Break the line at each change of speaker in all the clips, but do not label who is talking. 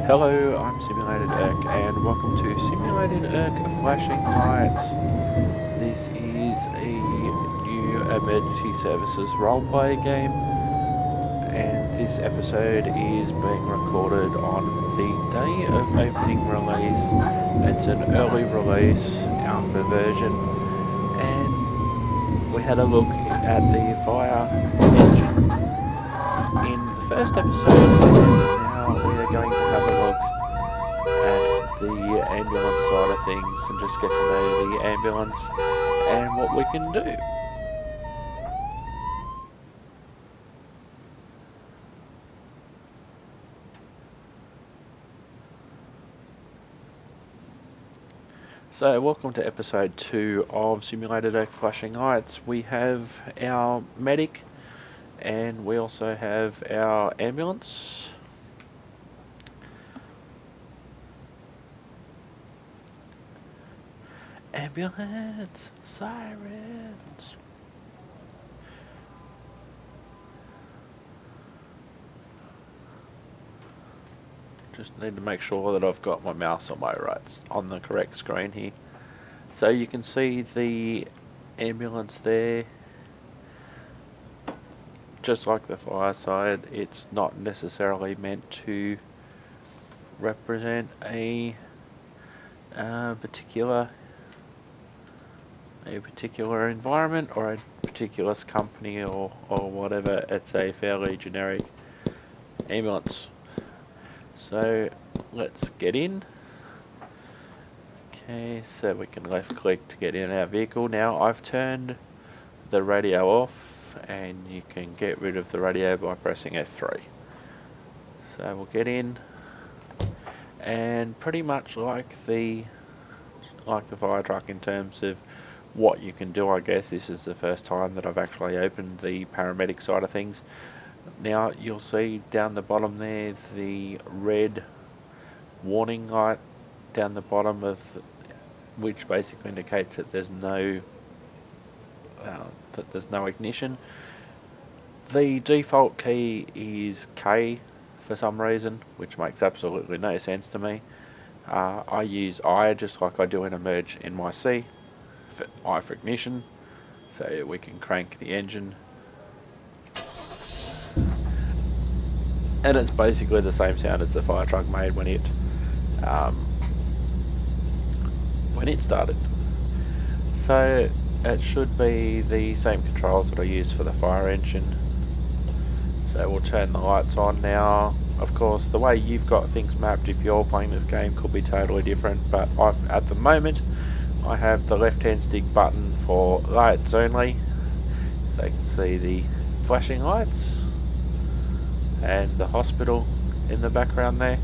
Hello, I'm Simulated Irk, and welcome to Simulated Irk Flashing Lights. This is a new emergency services roleplay game, and this episode is being recorded on the day of opening release. It's an early release alpha version, and we had a look at the fire engine in the first episode, and now we are going to have a look at the ambulance side of things and just get to know the ambulance and what we can do. So welcome to episode 2 of Simulated Irk Flashing Lights. We have our medic and we also have our ambulance. Ambulance! Sirens! Just need to make sure that I've got my mouse on the correct screen here. So you can see the ambulance there. Just like the fire side, it's not necessarily meant to represent a particular environment or a particular company or whatever. It's a fairly generic ambulance. So let's get in. Okay, so we can left click to get in our vehicle. Now I've turned the radio off, and you can get rid of the radio by pressing F3. So we'll get in, and pretty much like the fire truck in terms of what you can do, I guess. This is the first time that I've actually opened the paramedic side of things. Now you'll see down the bottom there the red warning light down the bottom of which basically indicates that there's no ignition. The default key is K for some reason, which makes absolutely no sense to me. I use I just like I do in Emerge NYC, I for ignition, so we can crank the engine. And it's basically the same sound as the fire truck made when it started. So it should be the same controls that I used for the fire engine. So we'll turn the lights on now. Of course, the way you've got things mapped if you're playing this game could be totally different, but at the moment I have the left hand stick button for lights only, so you can see the flashing lights and the hospital in the background there.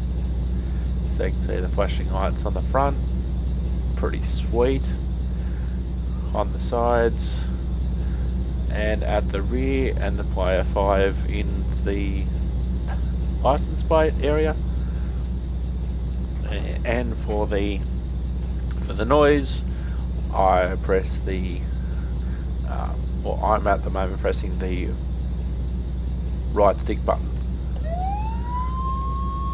So you can see the flashing lights on the front, pretty sweet, on the sides and at the rear, and the player 5 in the license plate area. And for the noise, I press the I'm at the moment pressing the right stick button,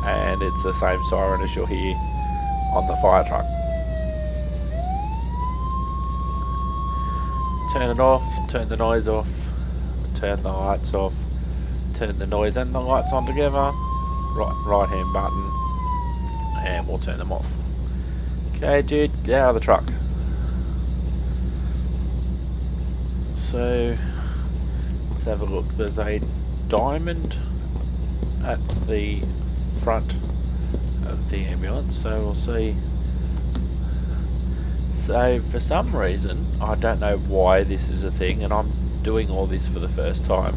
and it's the same siren as you'll hear on the fire truck. Turn it off, turn the noise off, turn the lights off, turn the noise and the lights on together, right hand button, and we'll turn them off. Okay dude, get out of the truck. So let's have a look. There's a diamond at the front of the ambulance, so we'll see. So for some reason, I don't know why this is a thing, and I'm doing all this for the first time.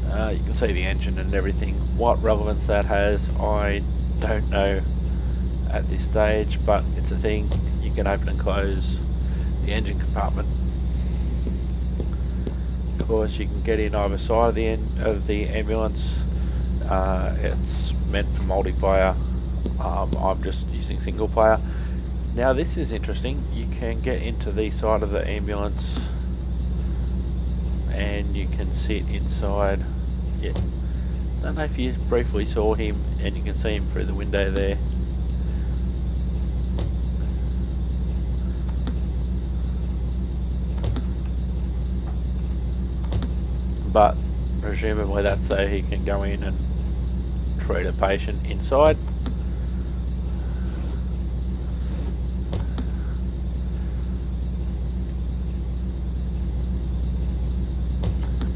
You can see the engine and everything. What relevance that has, I don't know at this stage, but it's a thing. You can open and close the engine compartment. Of course, you can get in either side of the ambulance. It's meant for multiplayer. I'm just using single player. Now this is interesting. You can get into the side of the ambulance and you can sit inside. Yeah, don't know if you briefly saw him, and you can see him through the window there. But presumably that's so he can go in and treat a patient inside.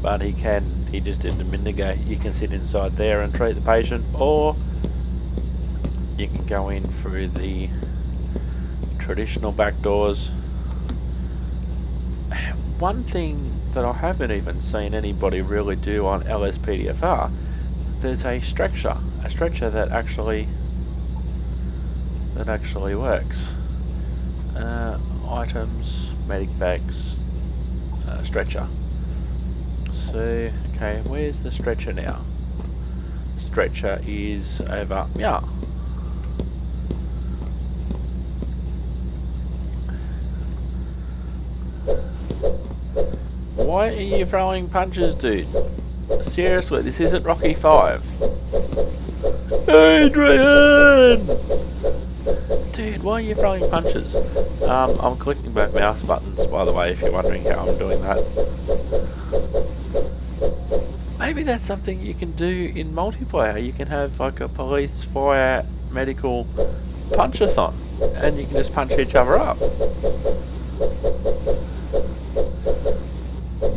But he just did a minute ago, you can sit inside there and treat the patient, or you can go in through the traditional back doors. One thing that I haven't even seen anybody really do on LSPDFR, there's a stretcher that actually works. Items, medic bags, stretcher. So, okay, where's the stretcher now? Stretcher is over, yeah. Why are you throwing punches, dude? Seriously, this isn't Rocky 5. Adrian! Dude, why are you throwing punches? I'm clicking both mouse buttons, by the way, if you're wondering how I'm doing that. Maybe that's something you can do in multiplayer. You can have like a police, fire, medical punch-a-thon, and you can just punch each other up.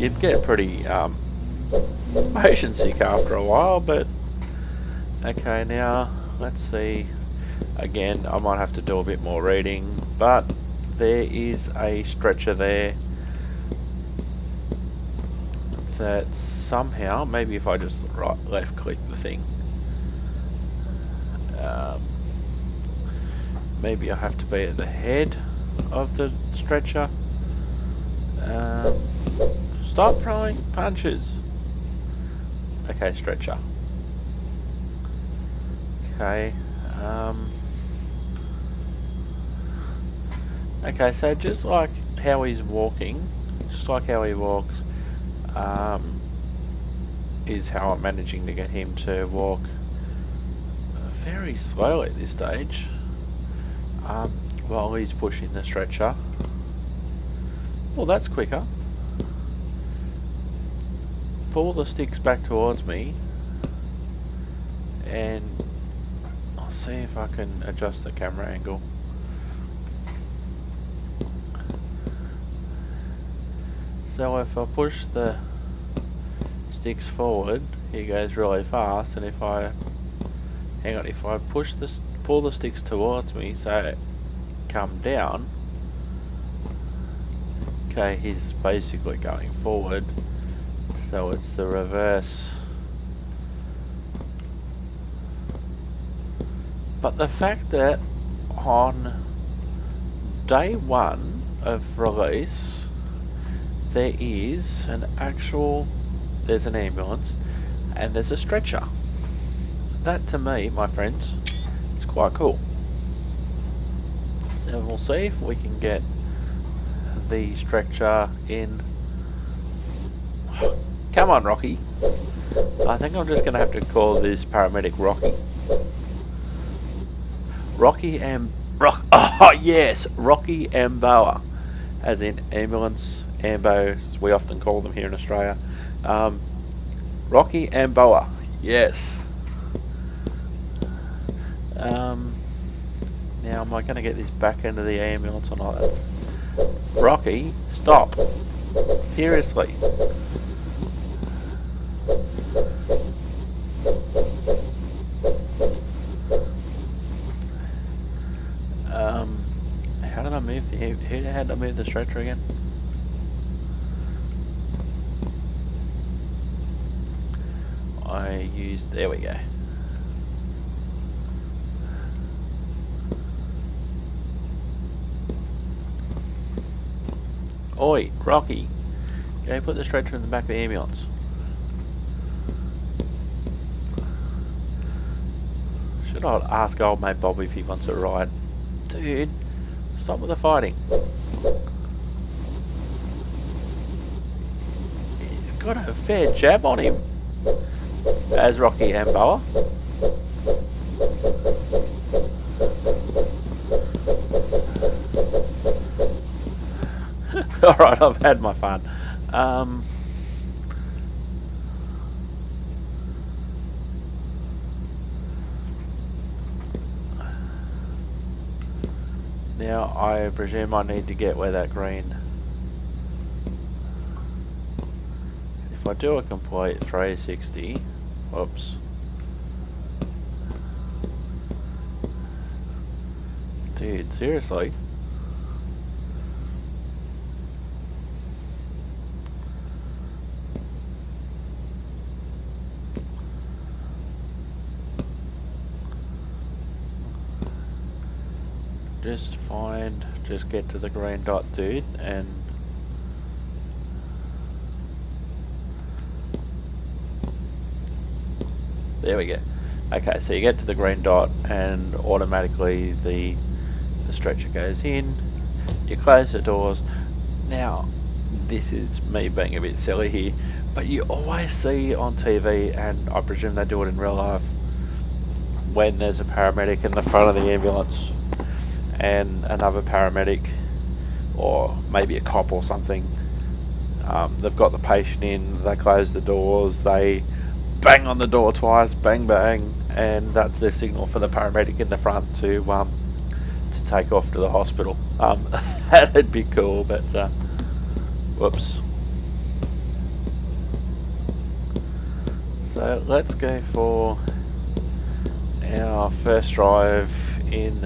You'd get pretty motion sick after a while, but okay, now let's see. Again, I might have to do a bit more reading, but there is a stretcher there that somehow, maybe if I just left click the thing, maybe I have to be at the head of the stretcher. Stop throwing punches. Okay, stretcher. Okay. Okay, so just like how he's walking, just like how he walks, is how I'm managing to get him to walk very slowly at this stage, while he's pushing the stretcher. Well, that's quicker. Pull the sticks back towards me, and I'll see if I can adjust the camera angle. So if I push the sticks forward, he goes really fast, and if I pull the sticks towards me, so come down, okay, he's basically going forward, so it's the reverse. But the fact that on day 1 of release there is there's an ambulance and there's a stretcher, that to me, my friends, is quite cool. So we'll see if we can get the stretcher in. Come on, Rocky. I think I'm just going to have to call this paramedic Rocky. Oh yes, Rocky Amboa, as in ambulance, ambos, we often call them here in Australia. Rocky Amboa, yes. Now am I going to get this back into the ambulance or not? Rocky, stop. Seriously. How did I move how did I move the stretcher again? There we go. Oi, Rocky. Go put the stretcher in the back of the ambulance. Should I ask old mate Bobby if he wants a ride? Dude, stop with the fighting. He's got a fair jab on him. as Rocky and Boa. Alright, I've had my fun. Now I presume I need to get where that green. If I do a complete 360, whoops. Dude, seriously? Just get to the green dot, dude, and there we go. Okay, so you get to the green dot and automatically the stretcher goes in. You close the doors. Now, this is me being a bit silly here, but you always see on TV, and I presume they do it in real life, when there's a paramedic in the front of the ambulance and another paramedic or maybe a cop or something, they've got the patient in, they close the doors, they bang on the door twice, bang bang, and that's their signal for the paramedic in the front to take off to the hospital. That'd be cool, but whoops. So let's go for our first drive in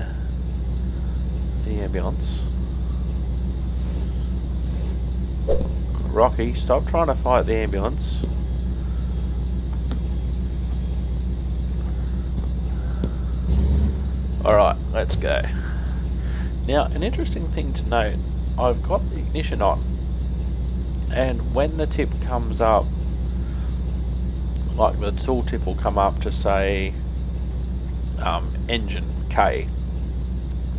the ambulance. Rocky, stop trying to fight the ambulance. Alright, let's go. Now, an interesting thing to note, I've got the ignition on, and when the tip comes up, like the tooltip will come up to say engine K.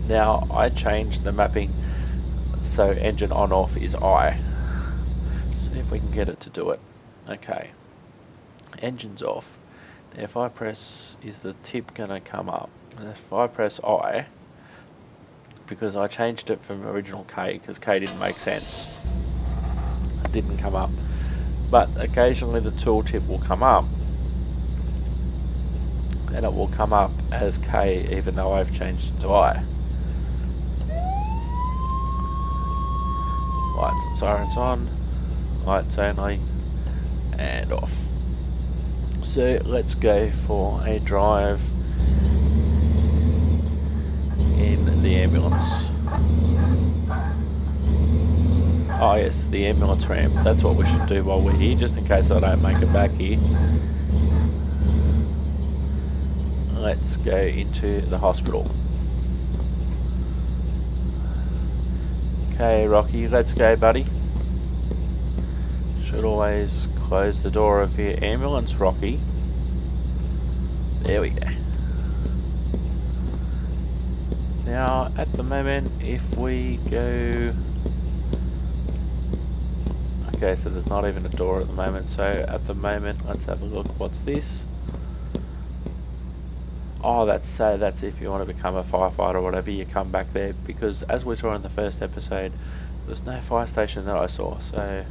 Now I changed the mapping so engine on off is I. See if we can get it to do it. Okay, engine's off. Now if I press, is the tip gonna come up? And if I press I, because I changed it from original K because K didn't make sense, it didn't come up. But occasionally the tooltip will come up, and it will come up as K even though I've changed it to I. Lights and sirens on, lights only, and off. So let's go for a drive in the ambulance. Oh yes, the ambulance ramp. That's what we should do while we're here, just in case I don't make it back here. Let's go into the hospital. Okay, Rocky, let's go, buddy. Should always close the door of your ambulance, Rocky. There we go. Now, at the moment, if we go... Okay, so there's not even a door at the moment, so at the moment, let's have a look. What's this? Oh, that's if you want to become a firefighter or whatever, you come back there, because as we saw in the first episode, there's no fire station that I saw. So,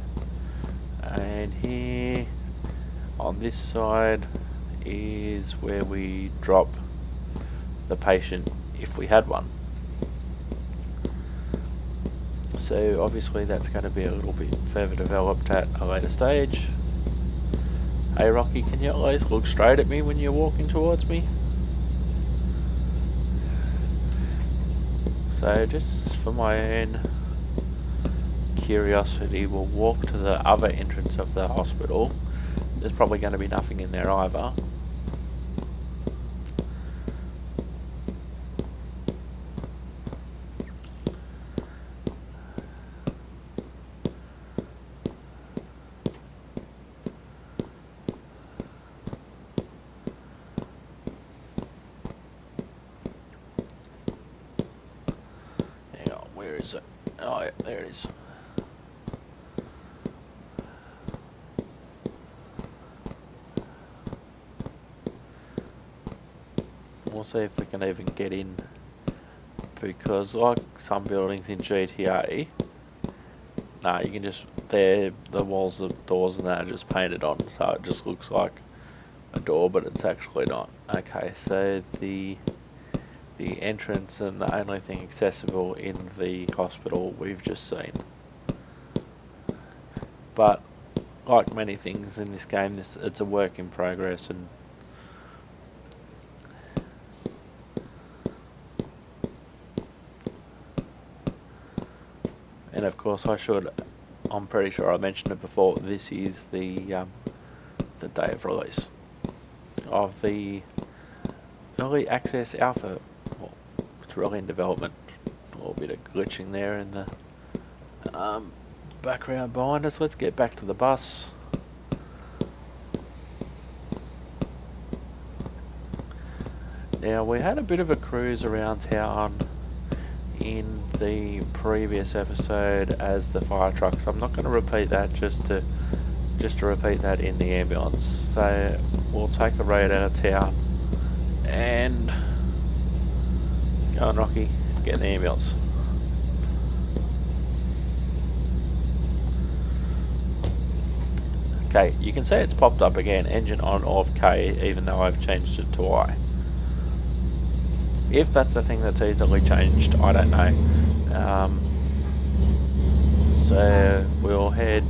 and here on this side is where we drop the patient if we had one. So obviously that's going to be a little bit further developed at a later stage. Hey Rocky, can you always look straight at me when you're walking towards me? So just for my own curiosity, we'll walk to the other entrance of the hospital. There's probably going to be nothing in there either. Where is it? Oh yeah, there it is. We'll see if we can even get in, because like some buildings in GTA, nah, you can just, the walls, the doors and that are just painted on, so it just looks like a door, but it's actually not. Okay, so the entrance and the only thing accessible in the hospital we've just seen. But like many things in this game, it's a work in progress, and of course I'm pretty sure I mentioned it before, this is the day of release of the early access alpha. Well, it's really in development. A little bit of glitching there in the background behind us. Let's get back to the bus. Now, we had a bit of a cruise around town in the previous episode as the fire trucks. I'm not going to repeat that, just to repeat that in the ambulance. So we'll take the road out of town and go on, Rocky, get in the ambulance. Okay, you can see it's popped up again, engine on off K, even though I've changed it to I. If that's a thing that's easily changed, I don't know. So we'll head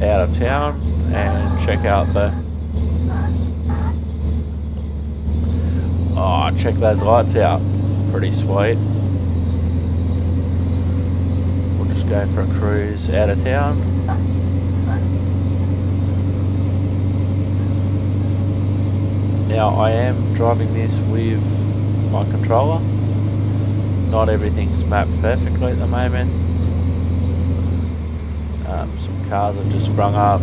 out of town and check out the... Oh, check those lights out. Pretty sweet. We'll just go for a cruise out of town. Now, I am driving this with my controller. Not everything's mapped perfectly at the moment. Some cars have just sprung up.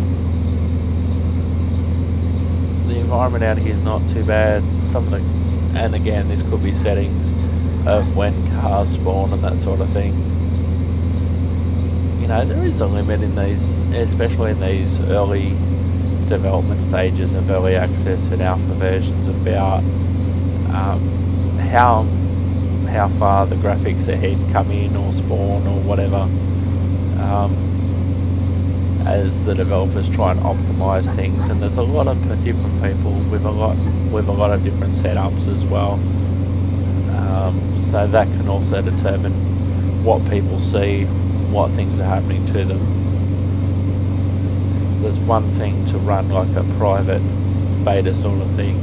The environment out here is not too bad. And again, this could be settings of when cars spawn and that sort of thing. You know, there is a limit in these, especially in these early development stages of early access and alpha versions, about how far the graphics ahead come in or spawn or whatever, as the developers try and optimize things. And there's a lot of different people with a lot of different setups as well, so that can also determine what people see, what things are happening to them. There's one thing to run like a private beta sort of thing,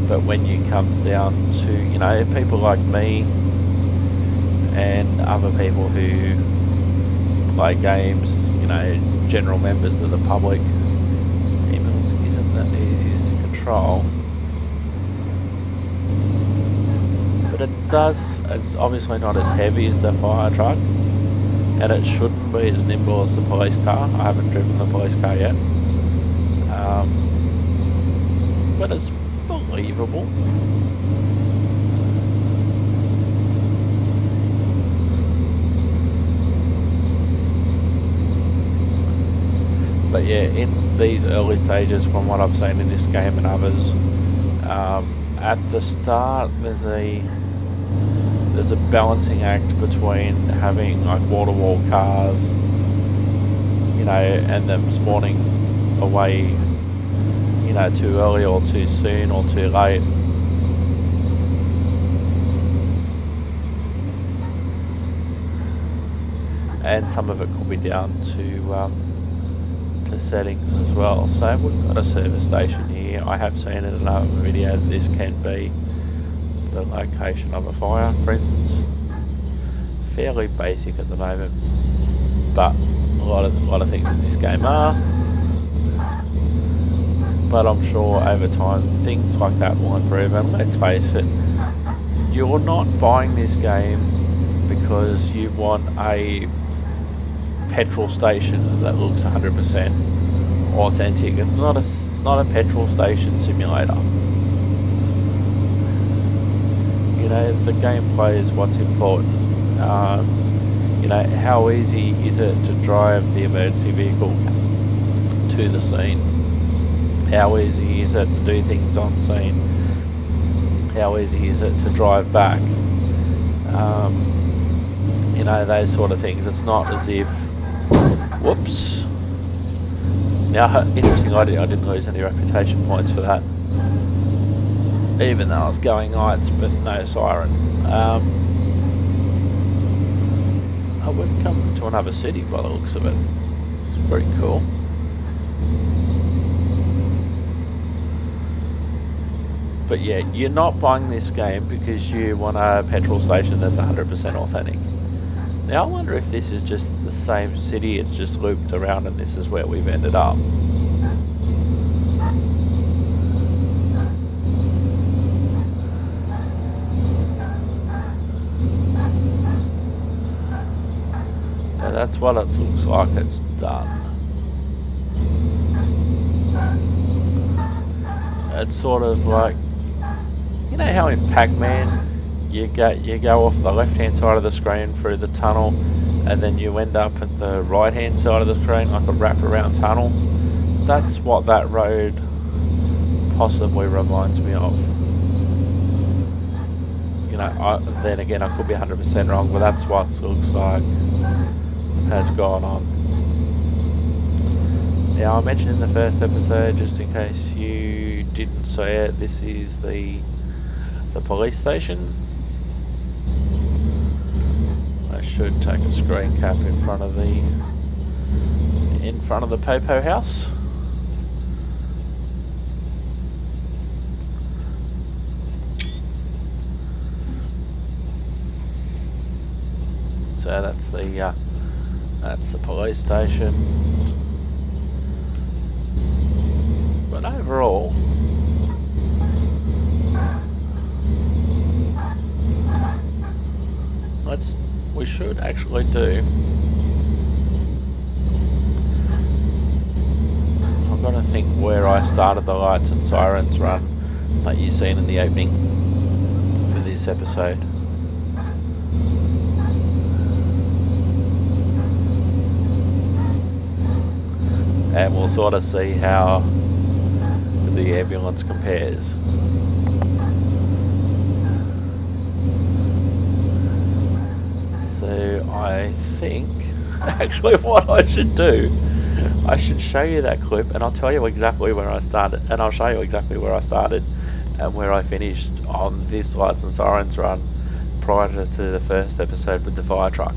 but when you come down to, you know, people like me and other people who play games, you know, general members of the public, ambulance isn't the easiest to control. But it's obviously not as heavy as the fire truck, and it shouldn't be as nimble as the police car. I haven't driven the police car yet, but it's believable. But yeah, in these early stages, from what I've seen in this game and others, at the start there's a balancing act between having like wall-to-wall cars, you know, and them spawning away, you know, too early or too soon or too late. And some of it could be down to settings as well. So we've got a service station here. I have seen in another video that this can be the location of a fire, for instance. Fairly basic at the moment, but a lot of things in this game are. But I'm sure over time things like that will improve. And let's face it, you're not buying this game because you want a petrol station that looks 100% authentic. It's not a petrol station simulator. You know, the gameplay is what's important. You know, how easy is it to drive the emergency vehicle to the scene? How easy is it to do things on scene? how easy is it to drive back. You know, those sort of things. It's not as if, whoops. Now, interesting, I didn't lose any reputation points for that, even though I was going lights, but no siren. Oh, we've come to another city by the looks of it. It's pretty cool. But yeah, you're not buying this game because you want a petrol station that's 100% authentic. Now I wonder if this is just the same city, it's just looped around and this is where we've ended up. So that's what it looks like it's done. It's sort of like, you know how in Pac-Man you go off the left-hand side of the screen through the tunnel, and then you end up at the right-hand side of the screen like a wraparound tunnel. That's what that road possibly reminds me of. You know, then again, I could be 100% wrong, but that's what it looks like has gone on. Now, I mentioned in the first episode, just in case you didn't see it, this is the police station. I should take a screen cap in front of the Popo house. So that's the police station. But overall, we should actually do. I've got to think where I started the lights and sirens run that you've seen in the opening for this episode. And we'll sort of see how the ambulance compares. So I think actually what I should do, I should show you that clip and I'll tell you exactly where I started, and I'll show you exactly where I started and where I finished on this Lights and Sirens run prior to the first episode with the fire truck.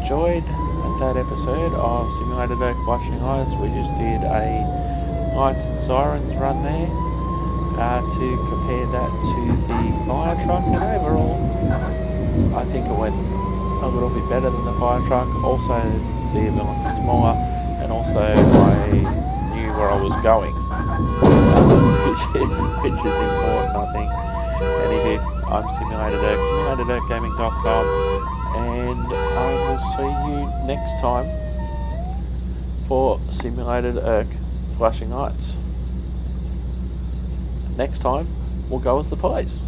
enjoyed that episode of Simulated Earth Flashing Lights. We just did a Lights and Sirens run there to compare that to the fire truck, and overall I think it went a little bit better than the fire truck. Also the ambulance is smaller, and also I knew where I was going, which is important, I think. Anywho, I'm Simulated Erk, simulatedurkgaming.com, and I will see you next time for Simulated Erk Flashing Lights. Next time, we'll go as the police.